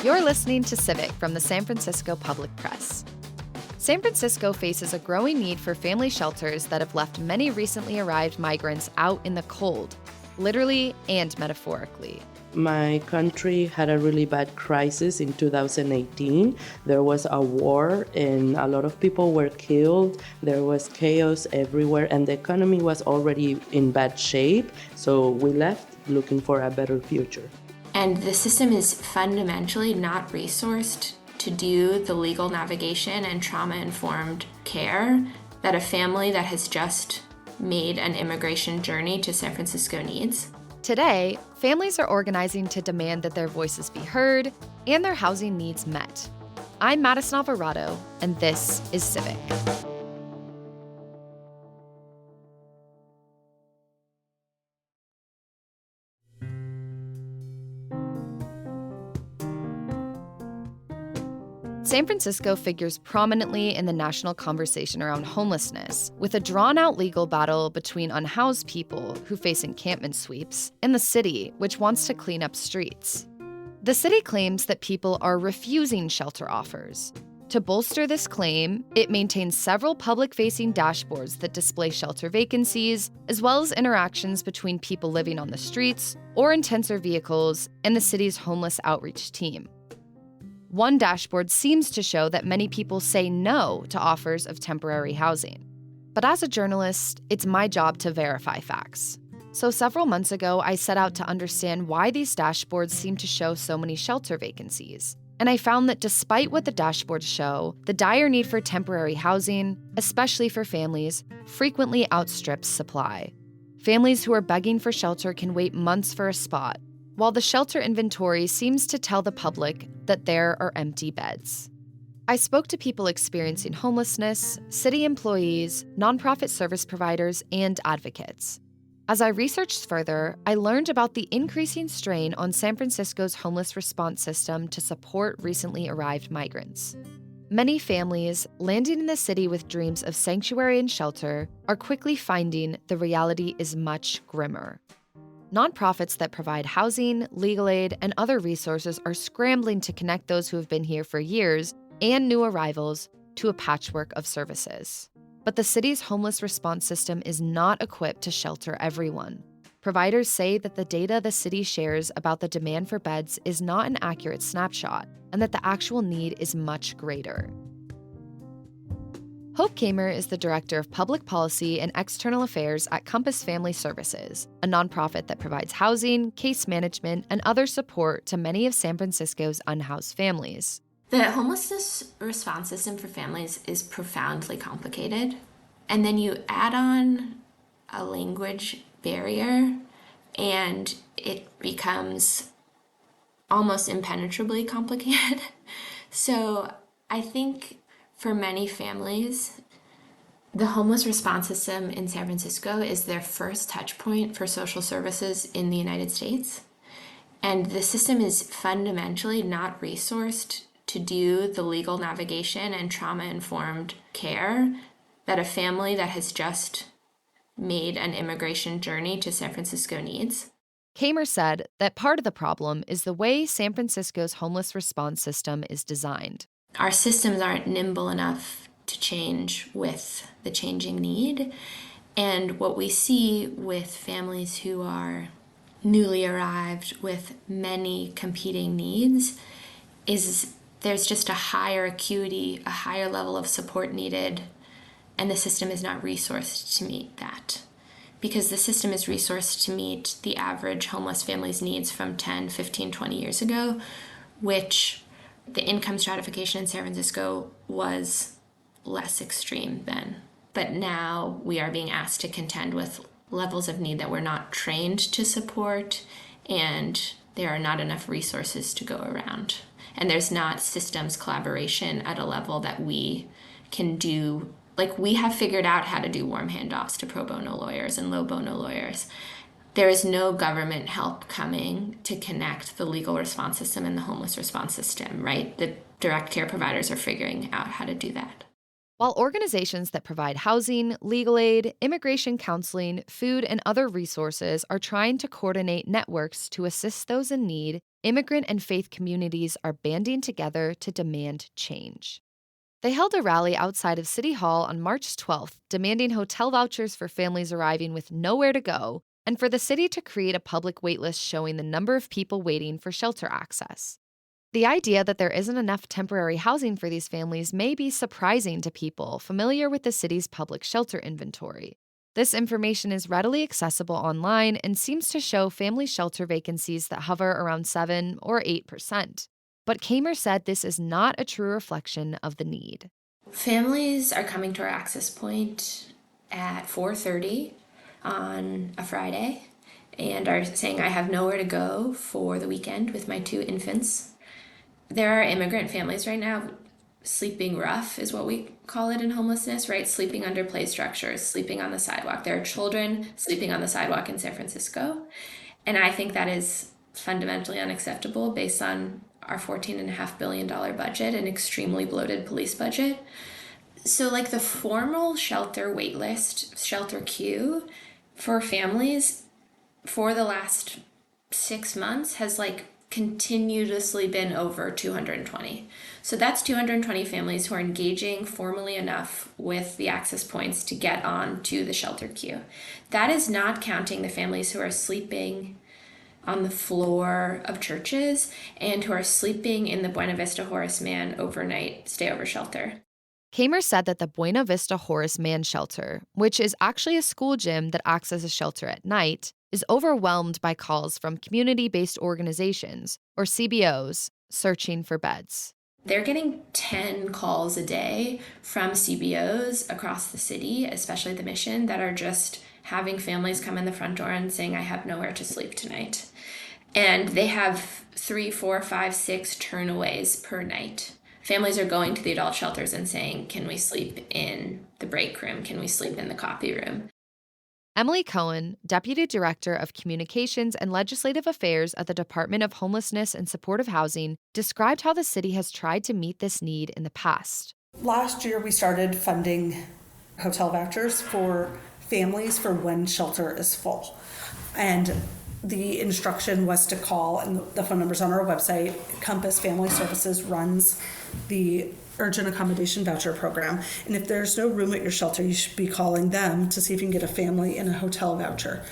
You're listening to Civic from the San Francisco Public Press. San Francisco faces a growing need for family shelters that have left many recently arrived migrants out in the cold, literally and metaphorically. My country had a really bad crisis in 2018. There was a war and a lot of people were killed. There was chaos everywhere and the economy was already in bad shape. So we left looking for a better future. And the system is fundamentally not resourced to do the legal navigation and trauma-informed care that a family that has just made an immigration journey to San Francisco needs. Today, families are organizing to demand that their voices be heard and their housing needs met. I'm Madison Alvarado, and this is Civic. San Francisco figures prominently in the national conversation around homelessness, with a drawn-out legal battle between unhoused people who face encampment sweeps and the city, which wants to clean up streets. The city claims that people are refusing shelter offers. To bolster this claim, it maintains several public-facing dashboards that display shelter vacancies, as well as interactions between people living on the streets or in tents or vehicles and the city's homeless outreach team. One dashboard seems to show that many people say no to offers of temporary housing. But as a journalist, it's my job to verify facts. So several months ago, I set out to understand why these dashboards seem to show so many shelter vacancies. And I found that despite what the dashboards show, the dire need for temporary housing, especially for families, frequently outstrips supply. Families who are begging for shelter can wait months for a spot, while the shelter inventory seems to tell the public that there are empty beds. I spoke to people experiencing homelessness, city employees, nonprofit service providers, and advocates. As I researched further, I learned about the increasing strain on San Francisco's homeless response system to support recently arrived migrants. Many families landing in the city with dreams of sanctuary and shelter are quickly finding the reality is much grimmer. Nonprofits that provide housing, legal aid, and other resources are scrambling to connect those who have been here for years and new arrivals to a patchwork of services. But the city's homeless response system is not equipped to shelter everyone. Providers say that the data the city shares about the demand for beds is not an accurate snapshot, and that the actual need is much greater. Hope Kamer is the Director of Public Policy and External Affairs at Compass Family Services, a nonprofit that provides housing, case management, and other support to many of San Francisco's unhoused families. The homelessness response system for families is profoundly complicated. And then you add on a language barrier, and it becomes almost impenetrably complicated. So I think for many families, the homeless response system in San Francisco is their first touch point for social services in the United States. And the system is fundamentally not resourced to do the legal navigation and trauma-informed care that a family that has just made an immigration journey to San Francisco needs. Kamer said that part of the problem is the way San Francisco's homeless response system is designed. Our systems aren't nimble enough to change with the changing need. And what we see with families who are newly arrived with many competing needs is there's just a higher acuity, a higher level of support needed, and the system is not resourced to meet that. Because the system is resourced to meet the average homeless family's needs from 10, 15, 20 years ago, which the income stratification in San Francisco was less extreme then. But now we are being asked to contend with levels of need that we're not trained to support, and there are not enough resources to go around. And there's not systems collaboration at a level that we can do. Like, we have figured out how to do warm handoffs to pro bono lawyers and low bono lawyers. There is no government help coming to connect the legal response system and the homeless response system, right? The direct care providers are figuring out how to do that. While organizations that provide housing, legal aid, immigration counseling, food, and other resources are trying to coordinate networks to assist those in need, immigrant and faith communities are banding together to demand change. They held a rally outside of City Hall on March 12th, demanding hotel vouchers for families arriving with nowhere to go, and for the city to create a public waitlist showing the number of people waiting for shelter access. The idea that there isn't enough temporary housing for these families may be surprising to people familiar with the city's public shelter inventory. This information is readily accessible online and seems to show family shelter vacancies that hover around 7 or 8%. But Kamer said this is not a true reflection of the need. Families are coming to our access point at 4:30 on a Friday and are saying, I have nowhere to go for the weekend with my 2 infants. There are immigrant families right now sleeping rough, is what we call it in homelessness, right? Sleeping under play structures, sleeping on the sidewalk. There are children sleeping on the sidewalk in San Francisco. And I think that is fundamentally unacceptable based on our $14.5 billion budget and extremely bloated police budget. So like the formal shelter waitlist, shelter queue for families for the last 6 months has continuously been over 220. So that's 220 families who are engaging formally enough with the access points to get on to the shelter queue. That is not counting the families who are sleeping on the floor of churches and who are sleeping in the Buena Vista Horace Mann overnight stayover shelter. Kamer said that the Buena Vista Horace Mann shelter, which is actually a school gym that acts as a shelter at night, is overwhelmed by calls from community-based organizations, or CBOs, searching for beds. They're getting 10 calls a day from CBOs across the city, especially the Mission, that are just having families come in the front door and saying, I have nowhere to sleep tonight. And they have 3, 4, 5, 6 turnaways per night. Families are going to the adult shelters and saying, can we sleep in the break room? Can we sleep in the copy room? Emily Cohen, Deputy Director of Communications and Legislative Affairs at the Department of Homelessness and Supportive Housing, described how the city has tried to meet this need in the past. Last year, we started funding hotel vouchers for families for when shelter is full. And the instruction was to call, and the phone number's on our website. Compass Family Services runs the urgent accommodation voucher program. And if there's no room at your shelter, you should be calling them to see if you can get a family in a hotel voucher.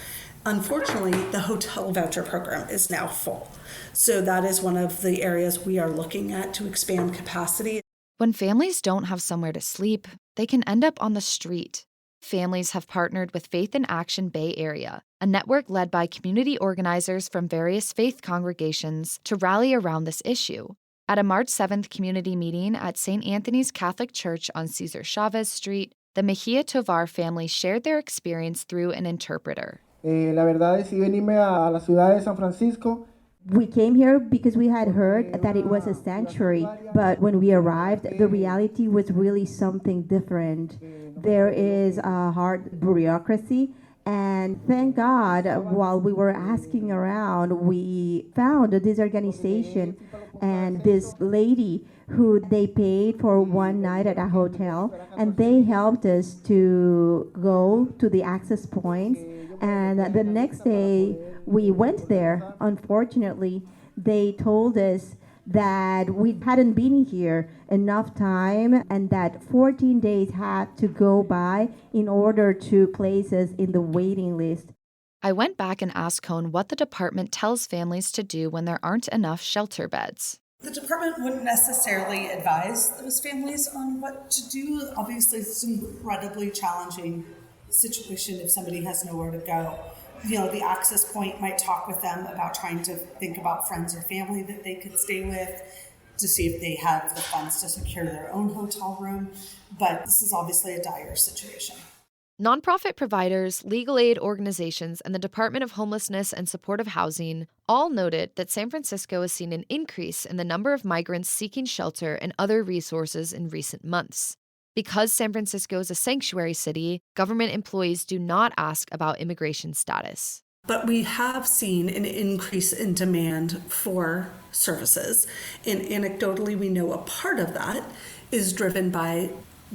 Unfortunately, the hotel voucher program is now full. So that is one of the areas we are looking at to expand capacity. When families don't have somewhere to sleep, they can end up on the street. Families have partnered with Faith in Action Bay Area, a network led by community organizers from various faith congregations, to rally around this issue. At a March 7th community meeting at St. Anthony's Catholic Church on Cesar Chavez Street, the Mejia Tovar family shared their experience through an interpreter. La verdad decidí venirme a la ciudad de San Francisco. We came here because we had heard that it was a sanctuary, but when we arrived, the reality was really something different. There is a hard bureaucracy, and thank God, while we were asking around, we found this organization and this lady who they paid for one night at a hotel, and they helped us to go to the access points. And the next day we went there. Unfortunately, they told us that we hadn't been here enough time and that 14 days had to go by in order to place us in the waiting list. I went back and asked Cohn what the department tells families to do when there aren't enough shelter beds. The department wouldn't necessarily advise those families on what to do. Obviously, it's an incredibly challenging situation if somebody has nowhere to go. You know, the access point might talk with them about trying to think about friends or family that they could stay with to see if they have the funds to secure their own hotel room. But this is obviously a dire situation. Nonprofit providers, legal aid organizations, and the Department of Homelessness and Supportive Housing all noted that San Francisco has seen an increase in the number of migrants seeking shelter and other resources in recent months. Because San Francisco is a sanctuary city, government employees do not ask about immigration status. But we have seen an increase in demand for services. And anecdotally, we know a part of that is driven by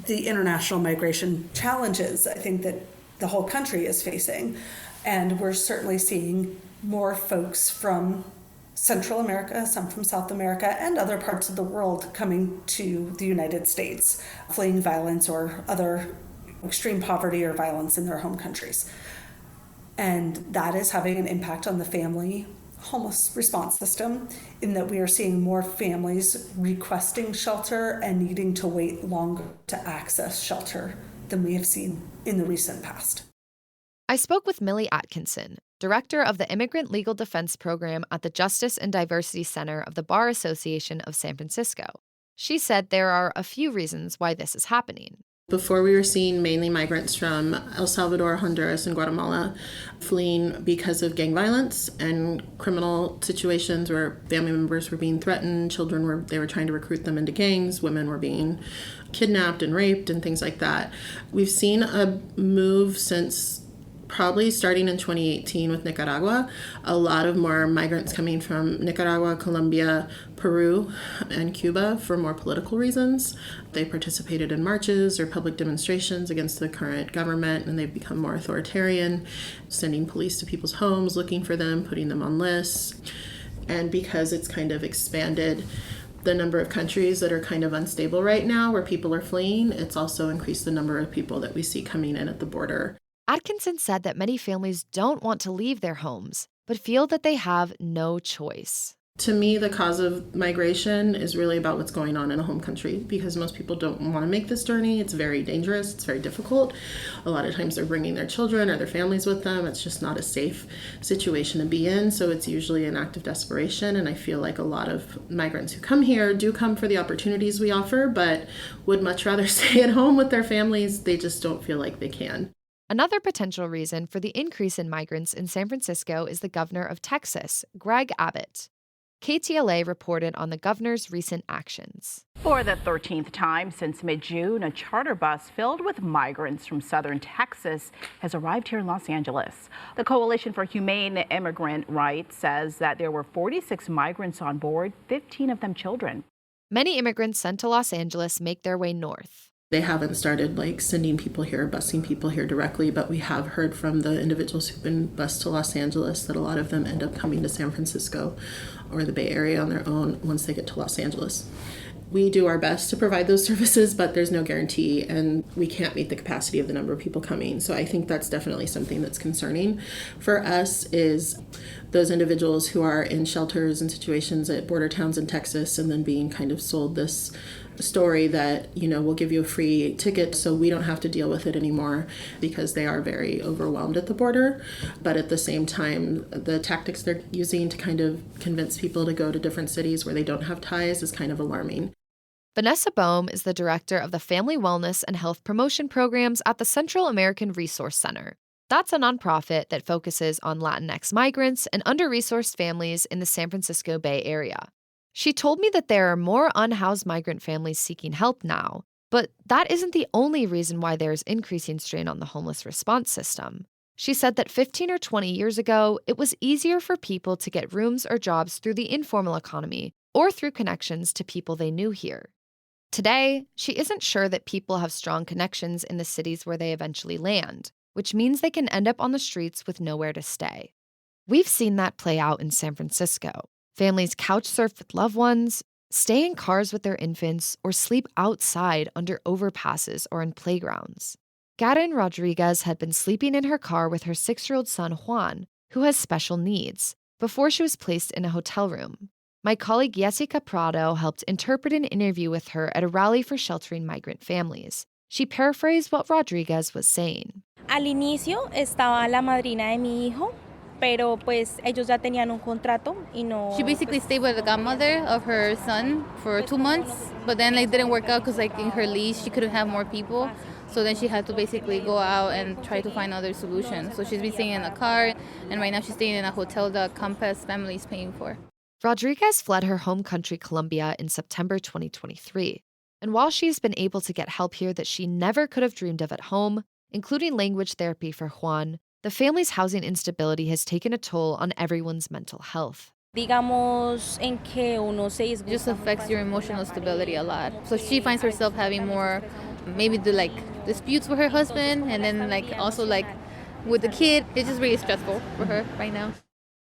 the international migration challenges I think that the whole country is facing. And we're certainly seeing more folks from Central America, some from South America, and other parts of the world coming to the United States, fleeing violence or other extreme poverty or violence in their home countries. And that is having an impact on the family homeless response system, in that we are seeing more families requesting shelter and needing to wait longer to access shelter than we have seen in the recent past. I spoke with Millie Atkinson, director of the Immigrant Legal Defense Program at the Justice and Diversity Center of the Bar Association of San Francisco. She said there are a few reasons why this is happening. Before, we were seeing mainly migrants from El Salvador, Honduras, and Guatemala fleeing because of gang violence and criminal situations where family members were being threatened, they were trying to recruit them into gangs, women were being kidnapped and raped and things like that. We've seen a move since probably starting in 2018 with Nicaragua, a lot of more migrants coming from Nicaragua, Colombia, Peru, and Cuba for more political reasons. They participated in marches or public demonstrations against the current government, and they've become more authoritarian, sending police to people's homes, looking for them, putting them on lists. And because it's kind of expanded the number of countries that are kind of unstable right now where people are fleeing, it's also increased the number of people that we see coming in at the border. Atkinson said that many families don't want to leave their homes, but feel that they have no choice. To me, the cause of migration is really about what's going on in a home country, because most people don't want to make this journey. It's very dangerous. It's very difficult. A lot of times they're bringing their children or their families with them. It's just not a safe situation to be in. So it's usually an act of desperation. And I feel like a lot of migrants who come here do come for the opportunities we offer, but would much rather stay at home with their families. They just don't feel like they can. Another potential reason for the increase in migrants in San Francisco is the governor of Texas, Greg Abbott. KTLA reported on the governor's recent actions. For the 13th time since mid-June, a charter bus filled with migrants from southern Texas has arrived here in Los Angeles. The Coalition for Humane Immigrant Rights says that there were 46 migrants on board, 15 of them children. Many immigrants sent to Los Angeles make their way north. They haven't started sending people here, busing people here directly, but we have heard from the individuals who've been bused to Los Angeles that a lot of them end up coming to San Francisco or the Bay Area on their own once they get to Los Angeles. We do our best to provide those services, but there's no guarantee, and we can't meet the capacity of the number of people coming. So I think that's definitely something that's concerning for us, is those individuals who are in shelters and situations at border towns in Texas and then being kind of sold this story that, we'll give you a free ticket so we don't have to deal with it anymore, because they are very overwhelmed at the border. But at the same time, the tactics they're using to kind of convince people to go to different cities where they don't have ties is kind of alarming. Vanessa Boehm is the director of the Family Wellness and Health Promotion Programs at the Central American Resource Center. That's a nonprofit that focuses on Latinx migrants and under-resourced families in the San Francisco Bay Area. She told me that there are more unhoused migrant families seeking help now, but that isn't the only reason why there's increasing strain on the homeless response system. She said that 15 or 20 years ago, it was easier for people to get rooms or jobs through the informal economy or through connections to people they knew here. Today, she isn't sure that people have strong connections in the cities where they eventually land, which means they can end up on the streets with nowhere to stay. We've seen that play out in San Francisco. Families couch surf with loved ones, stay in cars with their infants, or sleep outside under overpasses or in playgrounds. Karen Rodriguez had been sleeping in her car with her 6-year-old son Juan, who has special needs, before she was placed in a hotel room. My colleague Jessica Prado helped interpret an interview with her at a rally for sheltering migrant families. She paraphrased what Rodriguez was saying. Al inicio estaba la madrina de mi hijo, pero pues ellos ya tenían un contrato y no. She basically stayed with the godmother of her son for 2 months, but then it didn't work out because in her lease she couldn't have more people. So then she had to basically go out and try to find other solutions. So she's been staying in a car, and right now she's staying in a hotel that Compass family is paying for. Rodriguez fled her home country, Colombia, in September 2023. And while she's been able to get help here that she never could have dreamed of at home, including language therapy for Juan, the family's housing instability has taken a toll on everyone's mental health. Digamos en que uno se It just affects your emotional stability a lot. So she finds herself having more maybe do like disputes with her husband, and then like also like with the kid. It's just really stressful for her right now.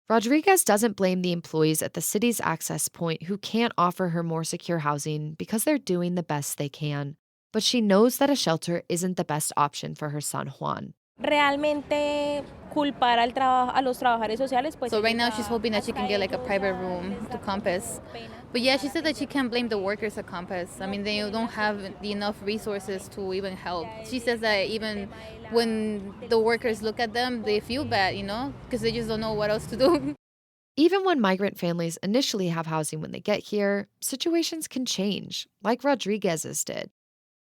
Rodriguez doesn't blame the employees at the city's access point who can't offer her more secure housing because they're doing the best they can. But she knows that a shelter isn't the best option for her son Juan. Realmente culpar a los trabajadores sociales, pues So right ellos now she's hoping that she can get like a private ya room les to da Compass. pena. But yeah, she said that she can't blame the workers at Compass. I mean, they don't have enough resources to even help. She says that even when the workers look at them, they feel bad, because they just don't know what else to do. Even when migrant families initially have housing when they get here, situations can change, like Rodriguez's did.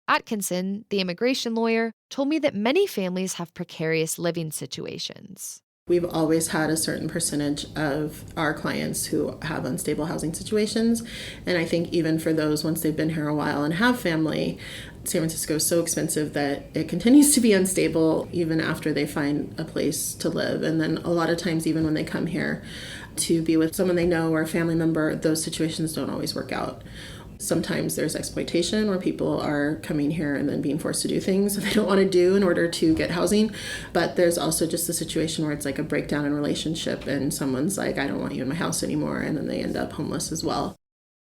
Atkinson, the immigration lawyer, told me that many families have precarious living situations. We've always had a certain percentage of our clients who have unstable housing situations. And I think even for those, once they've been here a while and have family, San Francisco is so expensive that it continues to be unstable even after they find a place to live. And then a lot of times, even when they come here to be with someone they know or a family member, those situations don't always work out. Sometimes there's exploitation where people are coming here and then being forced to do things that they don't want to do in order to get housing. But there's also just the situation where it's like a breakdown in relationship and someone's like, I don't want you in my house anymore. And then they end up homeless as well.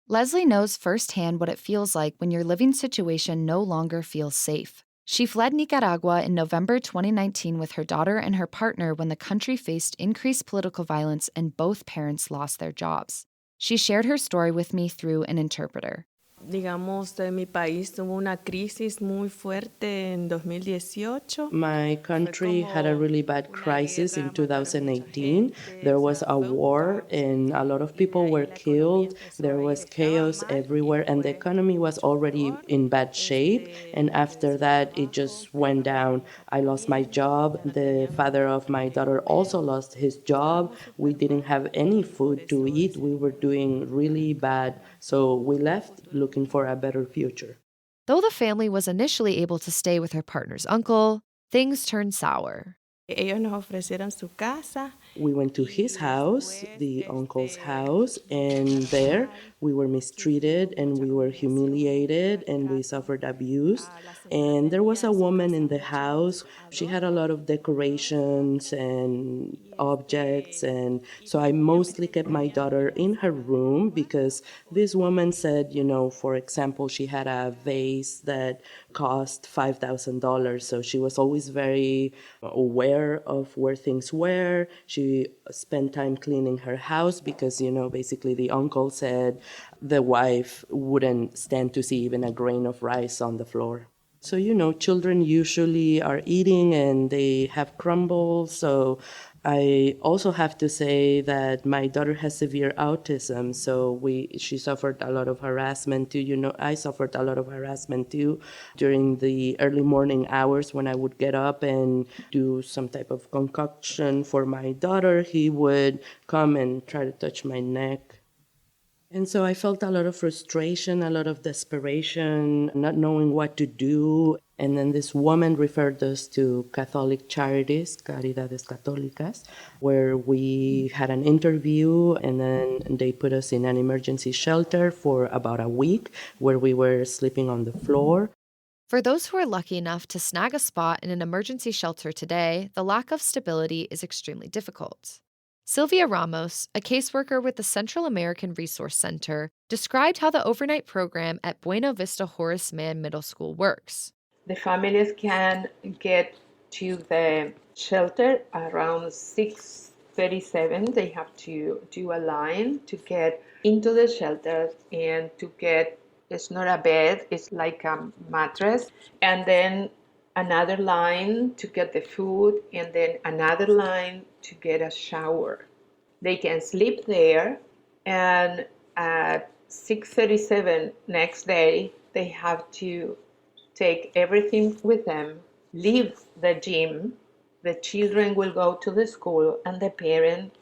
Leslie knows firsthand what it feels like when your living situation no longer feels safe. She fled Nicaragua in November 2019 with her daughter and her partner when the country faced increased political violence and both parents lost their jobs. She shared her story with me through an interpreter. Digamos, en mi país tuvo una crisis muy fuerte en 2018. My country had a really bad crisis in 2018. There was a war and a lot of people were killed. There was chaos everywhere and the economy was already in bad shape. And after that, it just went down. I lost my job. The father of my daughter also lost his job. We didn't have any food to eat. We were doing really bad. So we left looking for a better future. Though the family was initially able to stay with her partner's uncle, things turned sour. Ellos nos ofrecieron su casa. We went to his house, the uncle's house, and there we were mistreated and we were humiliated and we suffered abuse. And there was a woman in the house. She had a lot of decorations and objects. And so I mostly kept my daughter in her room because this woman said, for example, she had a vase that cost $5,000. So she was always very aware of where things were. She spent time cleaning her house because, basically the uncle said the wife wouldn't stand to see even a grain of rice on the floor. So, children usually are eating and they have crumbles. So I also have to say that my daughter has severe autism, so she suffered a lot of harassment too. I suffered a lot of harassment too during the early morning hours when I would get up and do some type of concoction for my daughter. He would come and try to touch my neck. And so I felt a lot of frustration, a lot of desperation, not knowing what to do. And then this woman referred us to Catholic Charities, Caridades Católicas, where we had an interview and then they put us in an emergency shelter for about a week where we were sleeping on the floor. For those who are lucky enough to snag a spot in an emergency shelter today, the lack of stability is extremely difficult. Sylvia Ramos, a caseworker with the Central American Resource Center, described how the overnight program at Buena Vista Horace Mann Middle School works. The families can get to the shelter around 6:37. They have to do a line to get into the shelter and to get, it's not a bed, it's like a mattress, and then another line to get the food, and then another line to get a shower. They can sleep there, and at 6:37 next day, they have to take everything with them, leave the gym. The children will go to the school, and the parent,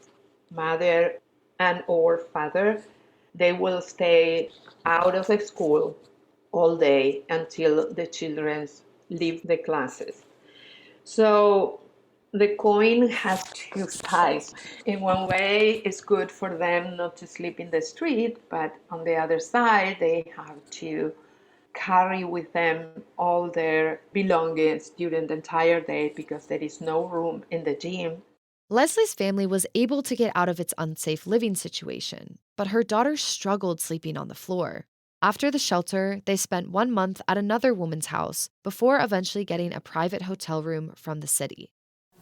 mother and or father, they will stay out of the school all day until the children leave the classes. So the coin has two sides. In one way, it's good for them not to sleep in the street, but on the other side, they have to carry with them all their belongings during the entire day because there is no room in the gym. Leslie's family was able to get out of its unsafe living situation, but her daughter struggled sleeping on the floor. After the shelter, they spent 1 month at another woman's house before eventually getting a private hotel room from the city.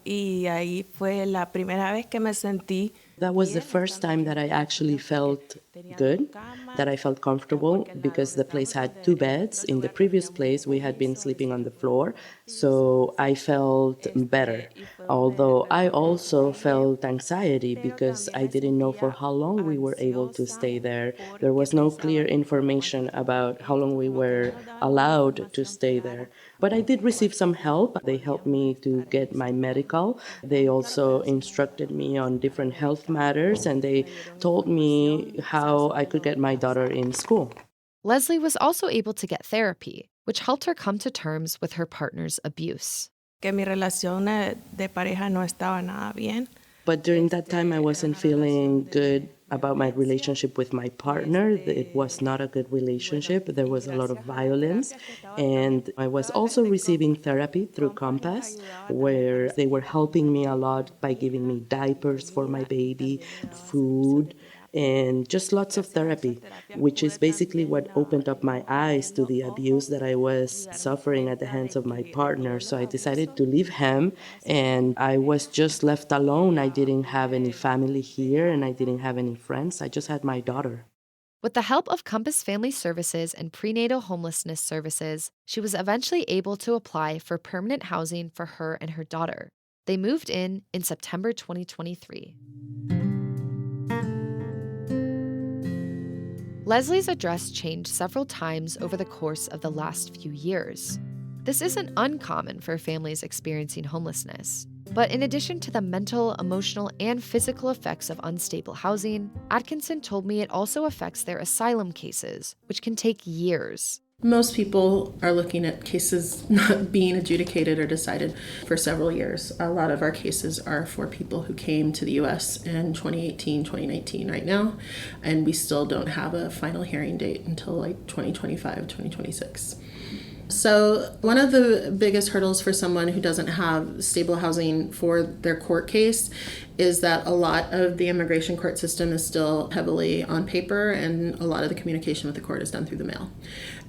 Y ahí fue la primera vez que me sentí. That was the first time that I actually felt good, that I felt comfortable, because the place had 2 beds. In the previous place, we had been sleeping on the floor, so I felt better. Although I also felt anxiety because I didn't know for how long we were able to stay there. There was no clear information about how long we were allowed to stay there. But I did receive some help. They helped me to get my medical. They also instructed me on different health matters, and they told me how I could get my daughter in school. Leslie was also able to get therapy, which helped her come to terms with her partner's abuse. Que mi relación de pareja no estaba nada bien. But during that time, I wasn't feeling good about my relationship with my partner. It was not a good relationship. There was a lot of violence. And I was also receiving therapy through Compass, where they were helping me a lot by giving me diapers for my baby, food, and just lots of therapy, which is basically what opened up my eyes to the abuse that I was suffering at the hands of my partner. So I decided to leave him, and I was just left alone. I didn't have any family here, and I didn't have any friends. I just had my daughter. With the help of Compass Family Services and prenatal homelessness services, she was eventually able to apply for permanent housing for her and her daughter. They moved in September 2023. Leslie's address changed several times over the course of the last few years. This isn't uncommon for families experiencing homelessness. But in addition to the mental, emotional, and physical effects of unstable housing, Atkinson told me it also affects their asylum cases, which can take years. Most people are looking at cases not being adjudicated or decided for several years. A lot of our cases are for people who came to the U.S. in 2018, 2019 right now, and we still don't have a final hearing date until like 2025, 2026. So one of the biggest hurdles for someone who doesn't have stable housing for their court case is that a lot of the immigration court system is still heavily on paper, and a lot of the communication with the court is done through the mail.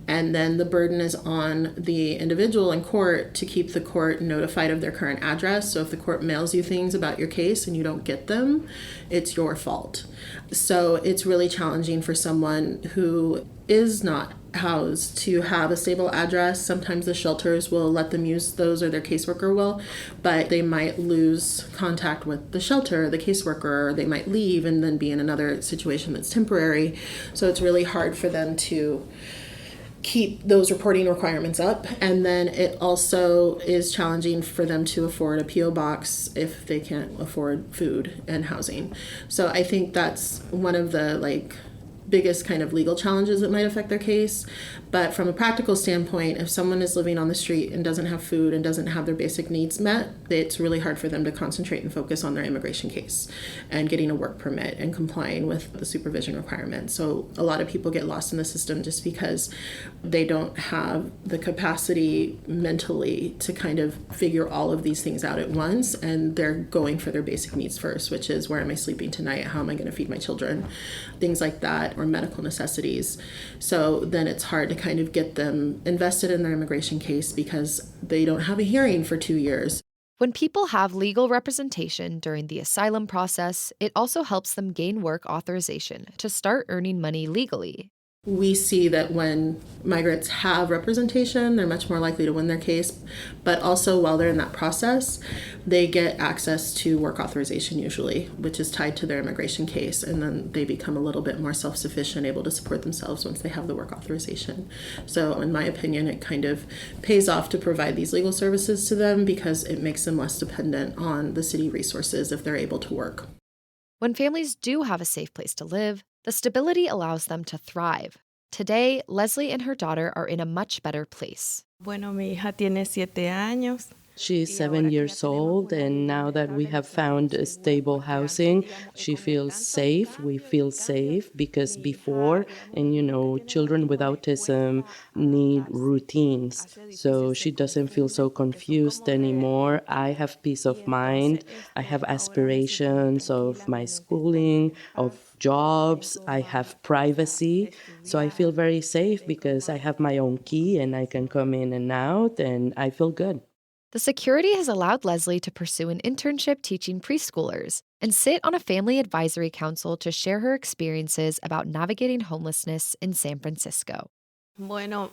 And then the burden is on the individual in court to keep the court notified of their current address. So if the court mails you things about your case and you don't get them, it's your fault. So it's really challenging for someone who is not housed to have a stable address. Sometimes the shelters will let them use those, or their caseworker will, but they might lose contact with the shelter, the caseworker, or they might leave and then be in another situation that's temporary. So it's really hard for them to keep those reporting requirements up. And then it also is challenging for them to afford a P.O. box if they can't afford food and housing. So I think that's one of the biggest kind of legal challenges that might affect their case. But from a practical standpoint, if someone is living on the street and doesn't have food and doesn't have their basic needs met, it's really hard for them to concentrate and focus on their immigration case and getting a work permit and complying with the supervision requirements. So a lot of people get lost in the system just because they don't have the capacity mentally to kind of figure all of these things out at once, and they're going for their basic needs first, which is, where am I sleeping tonight? How am I going to feed my children? Things like that, or medical necessities. So then it's hard to kind of get them invested in their immigration case because they don't have a hearing for 2 years. When people have legal representation during the asylum process, it also helps them gain work authorization to start earning money legally. We see that when migrants have representation, they're much more likely to win their case, but also while they're in that process, they get access to work authorization usually, which is tied to their immigration case, and then they become a little bit more self-sufficient, able to support themselves once they have the work authorization. So in my opinion, it kind of pays off to provide these legal services to them because it makes them less dependent on the city resources if they're able to work. When families do have a safe place to live, the stability allows them to thrive. Today, Leslie and her daughter are in a much better place. Bueno, mi hija tiene 7 años. She's 7 years old, and now that we have found a stable housing, she feels safe. We feel safe because before, and children with autism need routines. So she doesn't feel so confused anymore. I have peace of mind. I have aspirations of my schooling, of jobs. I have privacy. So I feel very safe because I have my own key and I can come in and out, and I feel good. The security has allowed Leslie to pursue an internship teaching preschoolers and sit on a family advisory council to share her experiences about navigating homelessness in San Francisco. Bueno,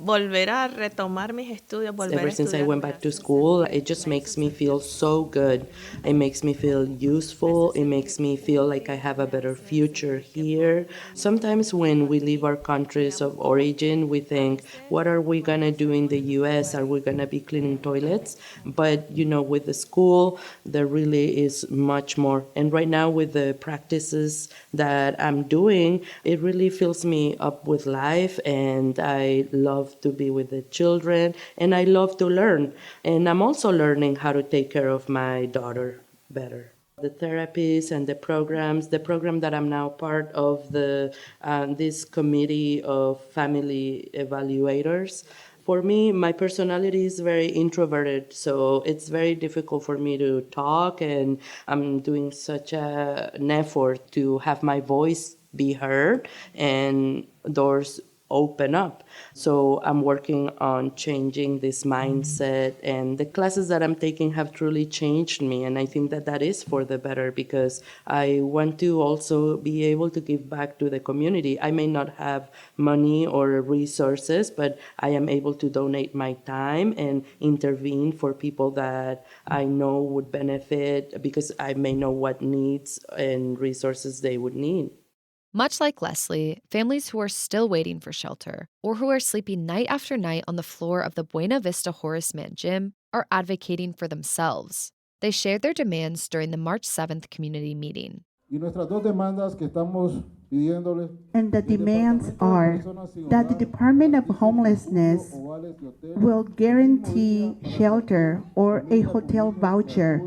volver a retomar mis estudios, volver Ever a since I estudiar went me back to hace school, sentir it just makes me feel so good. It makes me feel useful. It makes me feel like I have a better future here. Sometimes when we leave our countries of origin, we think, what are we going to do in the US? Are we going to be cleaning toilets? But, with the school, there really is much more. And right now, with the practices that I'm doing, it really fills me up with life, and I love to be with the children, and I love to learn. And I'm also learning how to take care of my daughter better. The therapies and the program that I'm now part of, this committee of family evaluators. For me, my personality is very introverted, so it's very difficult for me to talk, and I'm doing such an effort to have my voice be heard and doors open up. So I'm working on changing this mindset, and the classes that I'm taking have truly changed me, and I think that that is for the better because I want to also be able to give back to the community. I may not have money or resources, but I am able to donate my time and intervene for people that I know would benefit because I may know what needs and resources they would need. Much like Leslie, families who are still waiting for shelter or who are sleeping night after night on the floor of the Buena Vista Horace Mann gym are advocating for themselves. They shared their demands during the March 7th community meeting. And the demands are that the Department of Homelessness will guarantee shelter or a hotel voucher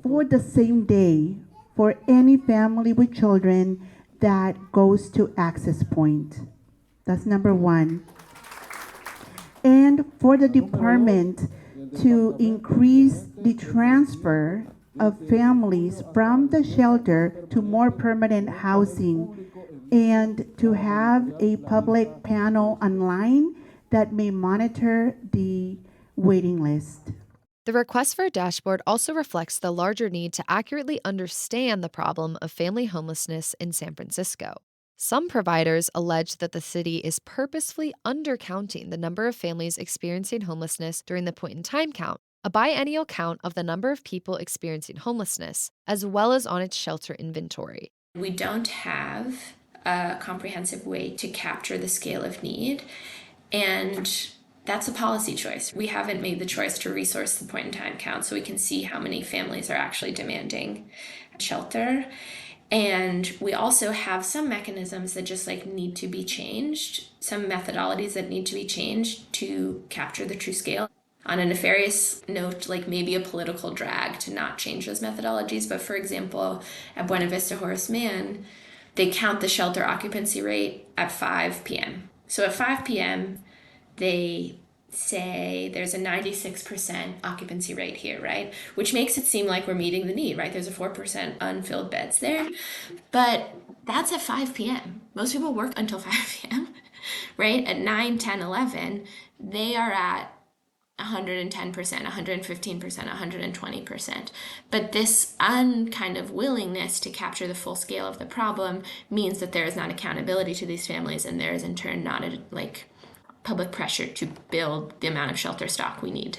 for the same day for any family with children that goes to access point. That's number one. And for the department to increase the transfer of families from the shelter to more permanent housing, and to have a public panel online that may monitor the waiting list. The request for a dashboard also reflects the larger need to accurately understand the problem of family homelessness in San Francisco. Some providers allege that the city is purposefully undercounting the number of families experiencing homelessness during the point-in-time count, a biennial count of the number of people experiencing homelessness, as well as on its shelter inventory. We don't have a comprehensive way to capture the scale of need, and that's a policy choice. We haven't made the choice to resource the point-in-time count so we can see how many families are actually demanding shelter. And we also have some mechanisms that just need to be changed, some methodologies that need to be changed to capture the true scale. On a nefarious note, maybe a political drag to not change those methodologies. But for example, at Buena Vista Horace Mann, they count the shelter occupancy rate at 5 p.m. So at 5 p.m., they say there's a 96% occupancy rate here, right? Which makes it seem like we're meeting the need, right? There's a 4% unfilled beds there. But that's at 5 p.m. Most people work until 5 p.m., right? At 9, 10, 11, they are at 110%, 115%, 120%. But this kind of willingness to capture the full scale of the problem means that there is not accountability to these families, and there is in turn not public pressure to build the amount of shelter stock we need.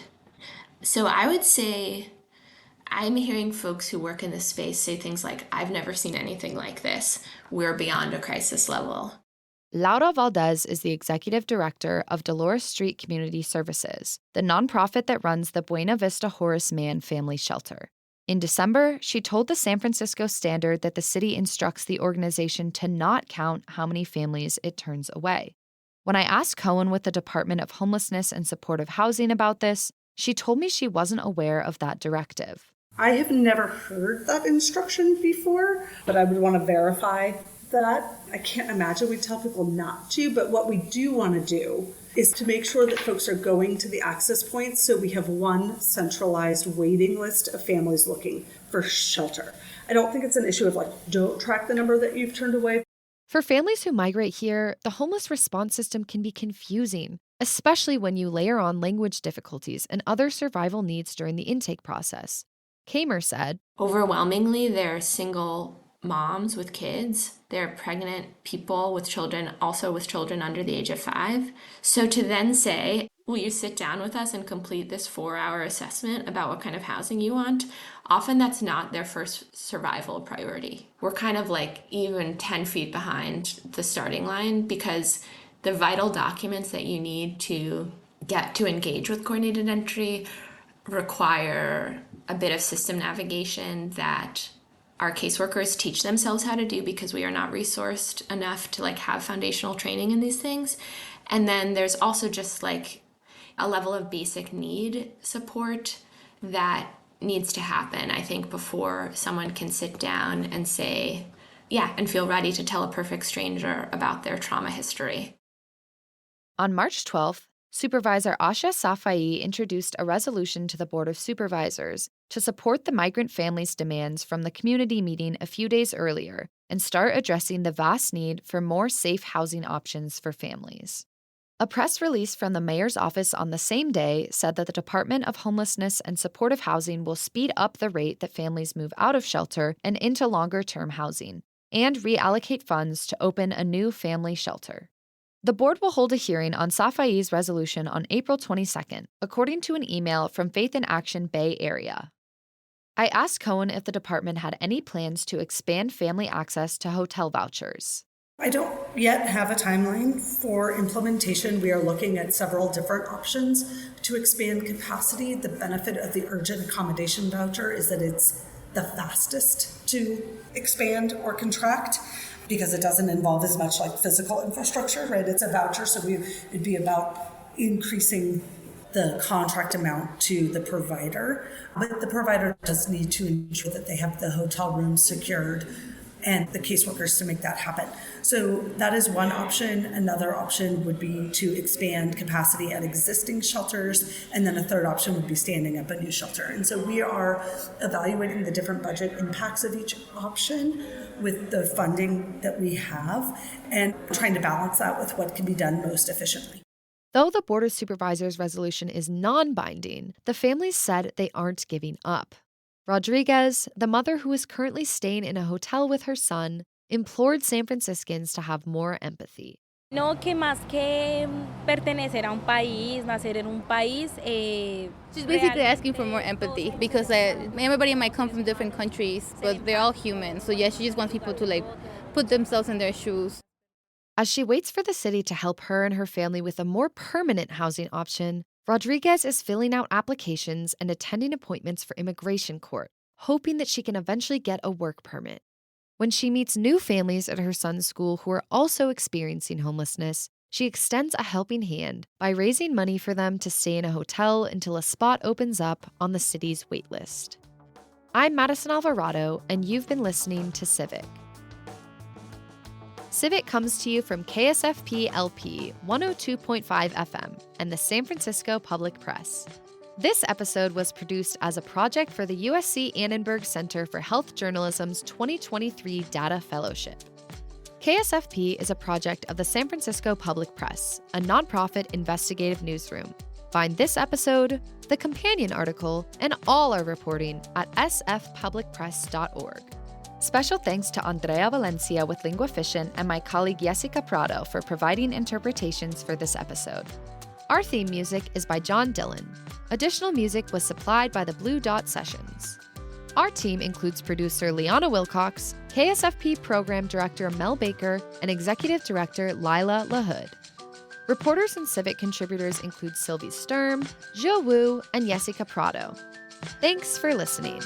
So I would say I'm hearing folks who work in this space say things like, I've never seen anything like this. We're beyond a crisis level. Laura Valdez is the executive director of Dolores Street Community Services, the nonprofit that runs the Buena Vista Horace Mann Family Shelter. In December, she told the San Francisco Standard that the city instructs the organization to not count how many families it turns away. When I asked Cohen with the Department of Homelessness and Supportive Housing about this, She told me she wasn't aware of that directive. I have never heard that instruction before, but I would want to verify that. I can't imagine we tell people not to, but what we do want to do is to make sure that folks are going to the access points so we have one centralized waiting list of families looking for shelter. I don't think it's an issue of don't track the number that you've turned away. For families who migrate here, the homeless response system can be confusing, especially when you layer on language difficulties and other survival needs during the intake process. Kamer said, overwhelmingly, they're single moms with kids. They're pregnant people with children, also with children under the age of 5. So to then say, will you sit down with us and complete this 4-hour assessment about what kind of housing you want? Often that's not their first survival priority. We're kind of even 10 feet behind the starting line because the vital documents that you need to get to engage with coordinated entry require a bit of system navigation that our caseworkers teach themselves how to do because we are not resourced enough to have foundational training in these things. And then there's also just a level of basic need support that needs to happen, I think, before someone can sit down and say, and feel ready to tell a perfect stranger about their trauma history. On March 12th, Supervisor Asha Safai introduced a resolution to the Board of Supervisors to support the migrant families' demands from the community meeting a few days earlier and start addressing the vast need for more safe housing options for families. A press release from the mayor's office on the same day said that the Department of Homelessness and Supportive Housing will speed up the rate that families move out of shelter and into longer-term housing, and reallocate funds to open a new family shelter. The board will hold a hearing on Safai's resolution on April 22nd, according to an email from Faith in Action Bay Area. I asked Cohen if the department had any plans to expand family access to hotel vouchers. I don't yet have a timeline for implementation. We are looking at several different options to expand capacity. The benefit of the urgent accommodation voucher is that it's the fastest to expand or contract because it doesn't involve as much physical infrastructure, right? It's a voucher, so it'd be about increasing the contract amount to the provider. But the provider does need to ensure that they have the hotel rooms secured and the caseworkers to make that happen. So that is one option. Another option would be to expand capacity at existing shelters. And then a third option would be standing up a new shelter. And so we are evaluating the different budget impacts of each option with the funding that we have and trying to balance that with what can be done most efficiently. Though the Board of Supervisors resolution is non-binding, the families said they aren't giving up. Rodriguez, the mother who is currently staying in a hotel with her son, implored San Franciscans to have more empathy. No, que más que pertenecer a un país, nacer en un país. She's basically asking for more empathy because everybody might come from different countries, but they're all human. So she just wants people to put themselves in their shoes. As she waits for the city to help her and her family with a more permanent housing option, Rodriguez is filling out applications and attending appointments for immigration court, hoping that she can eventually get a work permit. When she meets new families at her son's school who are also experiencing homelessness, she extends a helping hand by raising money for them to stay in a hotel until a spot opens up on the city's waitlist. I'm Madison Alvarado, and you've been listening to Civic. Civic comes to you from KSFP LP 102.5 FM and the San Francisco Public Press. This episode was produced as a project for the USC Annenberg Center for Health Journalism's 2023 Data Fellowship. KSFP is a project of the San Francisco Public Press, a nonprofit investigative newsroom. Find this episode, the companion article, and all our reporting at sfpublicpress.org. Special thanks to Andrea Valencia with LinguaFiction and my colleague Jessica Prado for providing interpretations for this episode. Our theme music is by John Dillon. Additional music was supplied by the Blue Dot Sessions. Our team includes producer Liana Wilcox, KSFP Program Director Mel Baker, and Executive Director Lila LaHood. Reporters and Civic contributors include Sylvie Sturm, Zhou Wu, and Jessica Prado. Thanks for listening.